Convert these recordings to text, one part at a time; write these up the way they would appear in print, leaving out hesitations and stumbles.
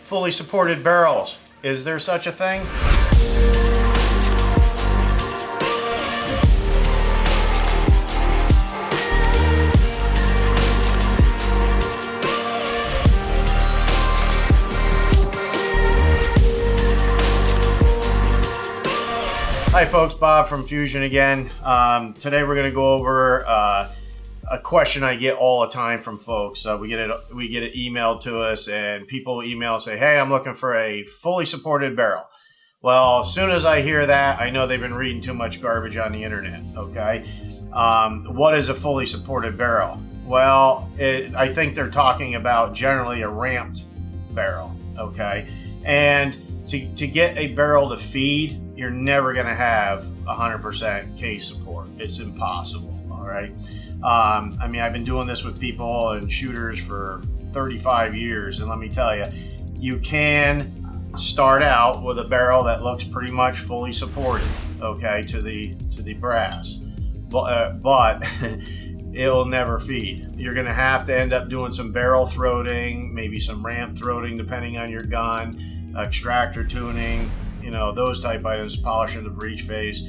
fully supported barrels. Is there such a thing? Hi folks, Bob from Fusion again. Today we're going to go over a question I get all the time from folks. We get it emailed to us, and people email and say, hey, I'm looking for a fully supported barrel. Well, as soon as I hear that, I know they've been reading too much garbage on the internet, okay? What is a fully supported barrel? Well, I think they're talking about generally a ramped barrel, okay? And to get a barrel to feed, you're never going to have 100% case support. It's impossible, all right? I mean, I've been doing this with people and shooters for 35 years, and let me tell you, you can start out with a barrel that looks pretty much fully supported, okay, to the brass, but it'll never feed. You're going to have to end up doing some barrel throating, maybe some ramp throating, depending on your gun, extractor tuning, you know, those type items, polishing the breech face,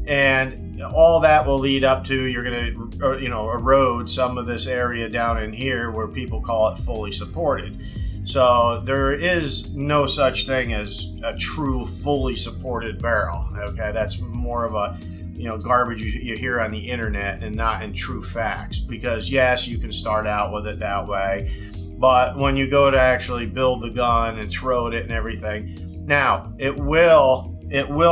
and all that will lead up to you're going to, you know, erode some of this area down in here where people call it fully supported. So there is no such thing as a true fully supported barrel. Okay, that's more of a, you know, garbage you hear on the internet and not in true facts. Because yes, you can start out with it that way, but when you go to actually build the gun and throw it and everything, now it will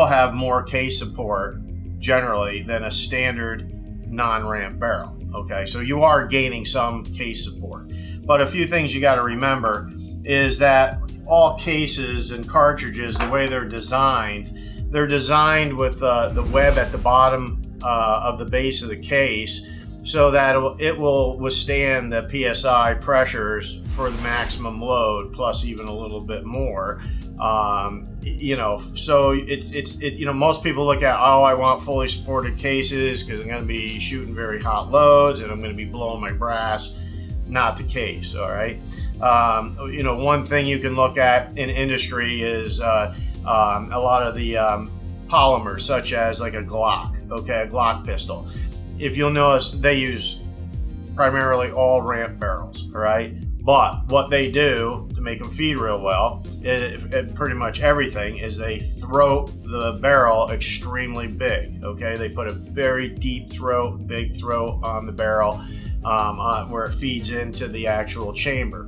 have more case support generally than a standard non-ramp barrel. Okay, so you are gaining some case support, but a few things you got to remember is that all cases and cartridges, the way they're designed with the web at the bottom of the base of the case, so that it will withstand the PSI pressures for the maximum load, plus even a little bit more. You know, so you know, most people look at, oh, I want fully supported cases because I'm going to be shooting very hot loads and I'm going to be blowing my brass. Not the case, all right? You know, one thing you can look at in industry is a lot of the polymers, such as like a Glock, okay, a Glock pistol. If you'll notice, they use primarily all ramp barrels, all right? But what they do to make them feed real well, pretty much everything, is they throat the barrel extremely big, okay? They put a very deep throat, big throat on the barrel where it feeds into the actual chamber.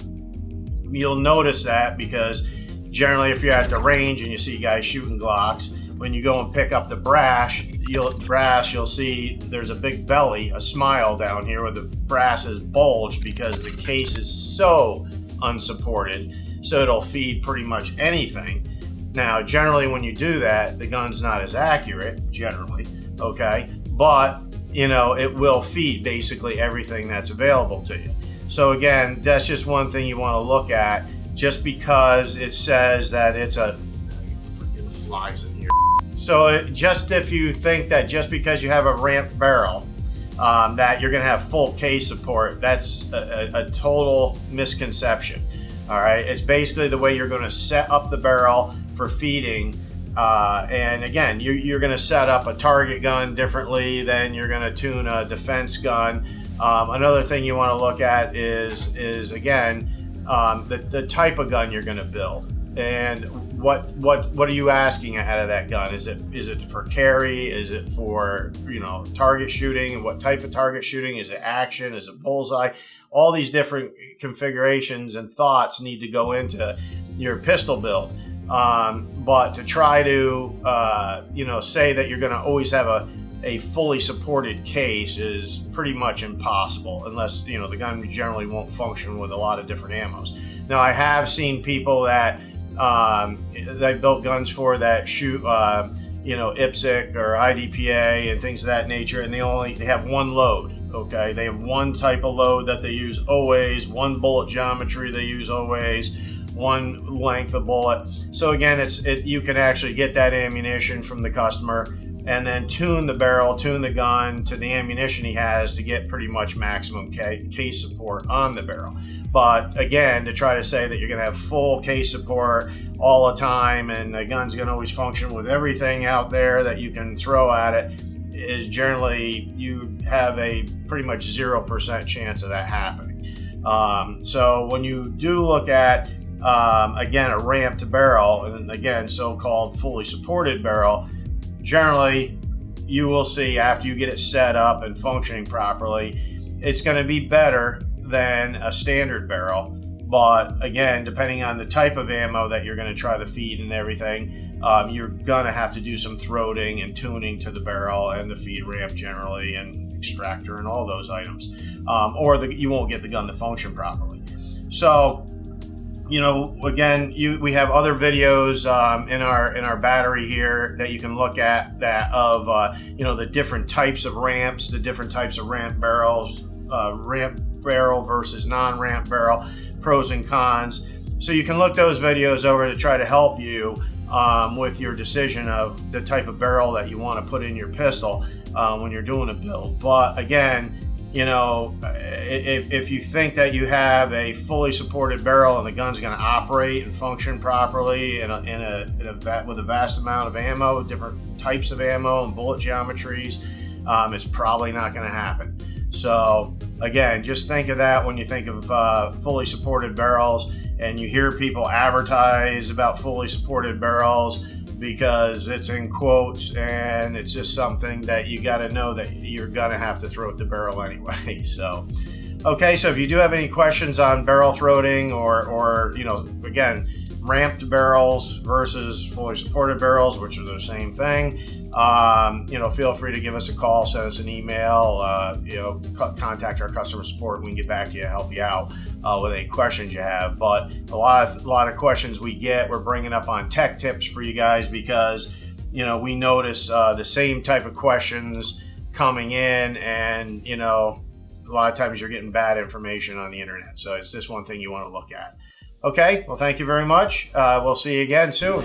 You'll notice that because generally if you're at the range and you see guys shooting Glocks, when you go and pick up the brass, you'll see there's a big belly, a smile down here where the brass is bulged because the case is so unsupported, so it'll feed pretty much anything. Now, generally when you do that, the gun's not as accurate, generally, okay? But, you know, it will feed basically everything that's available to you. So again, that's just one thing you want to look at, just because it says that it's a, freaking flies in here. So just if you think that just because you have a ramp barrel, that you're going to have full case support, that's a total misconception. All right, it's basically the way you're going to set up the barrel for feeding. And again, you're going to set up a target gun differently than you're going to tune a defense gun. Another thing you want to look at is again the type of gun you're going to build, and what are you asking out of that gun? Is it for carry? Is it for, you know, target shooting? What type of target shooting? Is it action? Is it bullseye? All these different configurations and thoughts need to go into your pistol build. But to try to you know, say that you're going to always have a fully supported case is pretty much impossible, unless, you know, the gun generally won't function with a lot of different ammos. Now, I have seen people that they built guns for that shoot, you know, IPSC or IDPA and things of that nature, and they have one load. Okay, they have one type of load that they use always, one bullet geometry they use always, one length of bullet. So again, you can actually get that ammunition from the customer and then tune the barrel, tune the gun to the ammunition he has to get pretty much maximum case support on the barrel. But again, to try to say that you're going to have full case support all the time and the gun's going to always function with everything out there that you can throw at it is generally, you have a pretty much 0% chance of that happening. So when you do look at, again, a ramped barrel, and again, so-called fully supported barrel, generally you will see after you get it set up and functioning properly, it's going to be better than a standard barrel. But again, depending on the type of ammo that you're going to try to feed and everything, you're going to have to do some throating and tuning to the barrel and the feed ramp generally, and extractor and all those items, or you won't get the gun to function properly. So, you know, again, we have other videos in our battery here that you can look at that of you know, the different types of ramps, the different types of ramp barrels, ramp barrel versus non-ramp barrel, pros and cons. So you can look those videos over to try to help you with your decision of the type of barrel that you want to put in your pistol when you're doing a build. But again, you know, if you think that you have a fully supported barrel and the gun's going to operate and function properly with a vast amount of ammo, different types of ammo and bullet geometries, it's probably not going to happen. So again, just think of that when you think of fully supported barrels and you hear people advertise about fully supported barrels, because it's in quotes and it's just something that you got to know that you're going to have to throat the barrel anyway. So, okay, so if you do have any questions on barrel throating or you know, again, ramped barrels versus fully supported barrels, which are the same thing, you know, feel free to give us a call, send us an email, you know, contact our customer support. We can get back to you, help you out with any questions you have. But a lot of questions we get, we're bringing up on tech tips for you guys, because, you know, we notice the same type of questions coming in, and, you know, a lot of times you're getting bad information on the internet. So it's just one thing you want to look at. Okay, well, thank you very much. We'll see you again soon.